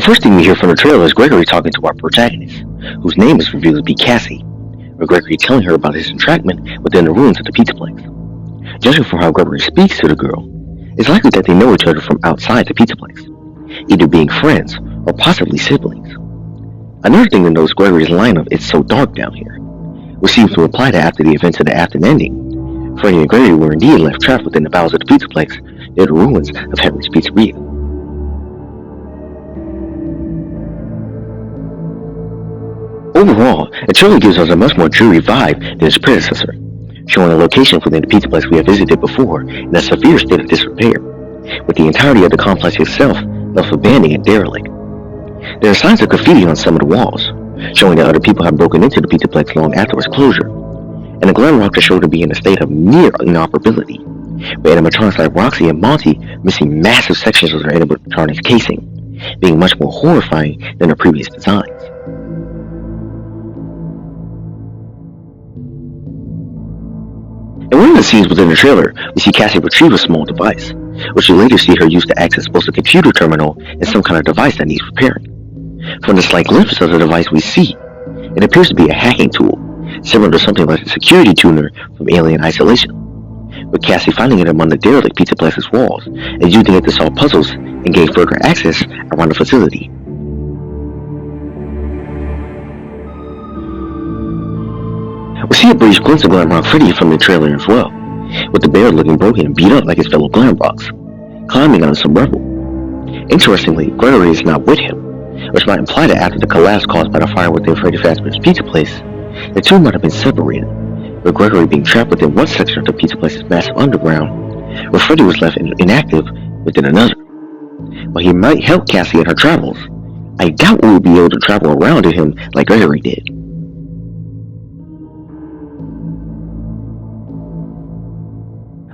first thing we hear from the trailer is Gregory talking to our protagonist, whose name is revealed to be Cassie, with Gregory telling her about his entrapment within the ruins of the Pizzaplex. Judging from how Gregory speaks to the girl, it's likely that they know each other from outside the Pizzaplex, either being friends or possibly siblings. Another thing to note is Gregory's line of "It's so dark down here," which seems to imply that after the events of the after ending, Freddy and Gregory were indeed left trapped within the bowels of the Pizzaplex near the ruins of Henry's Pizzeria. Overall, the trailer gives us a much more dreary vibe than its predecessor, showing a location within the Pizzaplex we have visited before in a severe state of disrepair, with the entirety of the complex itself left abandoned and derelict. There are signs of graffiti on some of the walls, showing that other people have broken into the Pizzaplex long after its closure, and the glam rock is shown to be in a state of near inoperability, with animatronics like Roxy and Monty missing massive sections of their animatronics casing, being much more horrifying than their previous designs. In one of the scenes within the trailer, we see Cassie retrieve a small device, which we later see her use to access both a computer terminal and some kind of device that needs repairing. From the slight glimpse of the device we see, it appears to be a hacking tool, similar to something like a security tuner from Alien Isolation, with Cassie finding it among the derelict Pizzaplex's walls and using it to solve puzzles and gain further access around the facility. We see a brief glimpse of Glam Rock Freddy from the trailer as well, with the bear looking broken and beat up like his fellow Glam Rocks, climbing on some rubble. Interestingly, Gregory is not with him, which might imply that after the collapse caused by the fire within Freddy Fazbear's Pizza Place, the two might have been separated, with Gregory being trapped within one section of the Pizza Place's massive underground, where Freddy was left inactive within another. While he might help Cassie in her travels, I doubt we will be able to travel around to him like Gregory did.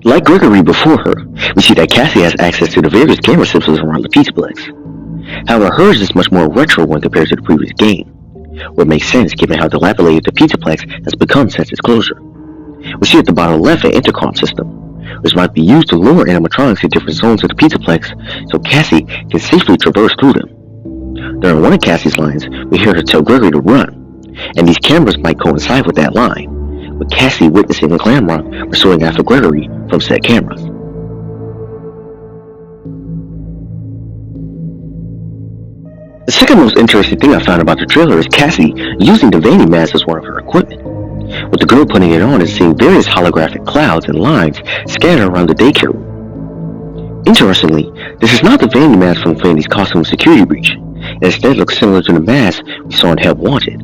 Like Gregory before her, we see that Cassie has access to the various camera systems around the Pizzaplex. However, hers is much more retro when compared to the previous game, what makes sense given how dilapidated the Pizzaplex has become since its closure. We see at the bottom left an intercom system, which might be used to lower animatronics in different zones of the Pizzaplex so Cassie can safely traverse through them. During one of Cassie's lines, we hear her tell Gregory to run, and these cameras might coincide with that line, with Cassie witnessing the Glam Rock pursuing after Gregory from said cameras. The second most interesting thing I found about the trailer is Cassie using the Vanny mask as one of her equipment, with the girl putting it on and seeing various holographic clouds and lines scattered around the daycare room. Interestingly, this is not the Vanny mask from Vanny's costume security breach, and instead looks similar to the mask we saw in Help Wanted.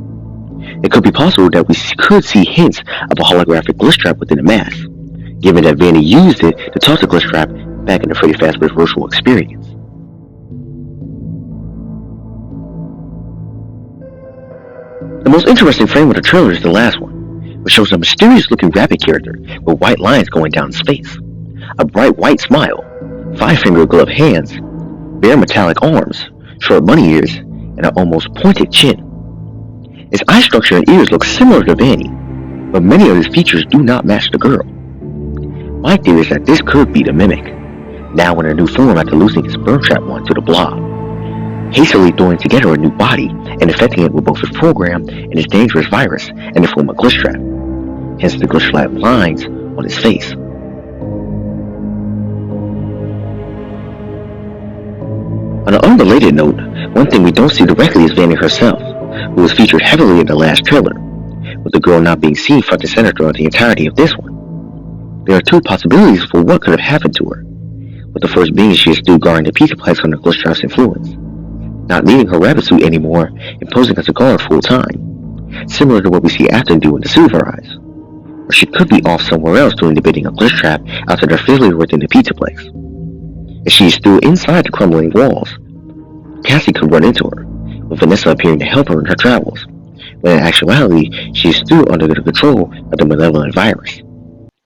It could be possible that we could see hints of a holographic Glitchtrap within the mask, given that Vanny used it to talk to Glitchtrap back in the Freddy Fazbear's virtual experience. The most interesting frame of the trailer is the last one, which shows a mysterious-looking rabbit character with white lines going down his face, a bright white smile, 5-finger gloved hands, bare metallic arms, short bunny ears, and an almost pointed chin. His eye structure and ears look similar to Vanny, but many of his features do not match the girl. My theory is that this could be the Mimic, now in a new form after losing his Burn Trap one to the Blob, hastily throwing together a new body and infecting it with both his program and his dangerous virus in the form of Glitchtrap, hence the Glitchtrap lines on his face. On an unrelated note, one thing we don't see directly is Vanny herself, who was featured heavily in the last trailer, with the girl not being seen front and center throughout the entirety of this one. There are two possibilities for what could have happened to her, with the first being she is still guarding the Pizzaplex under Glitchtrap's influence, not needing her rabbit suit anymore and posing as a guard full time, similar to what we see Afton do in The Silver Eyes. Or she could be off somewhere else doing the bidding of Glitchtrap after their failure within the Pizzaplex. If she is still inside the crumbling walls, Cassie could run into her, with Vanessa appearing to help her in her travels, when in actuality she is still under the control of the malevolent virus.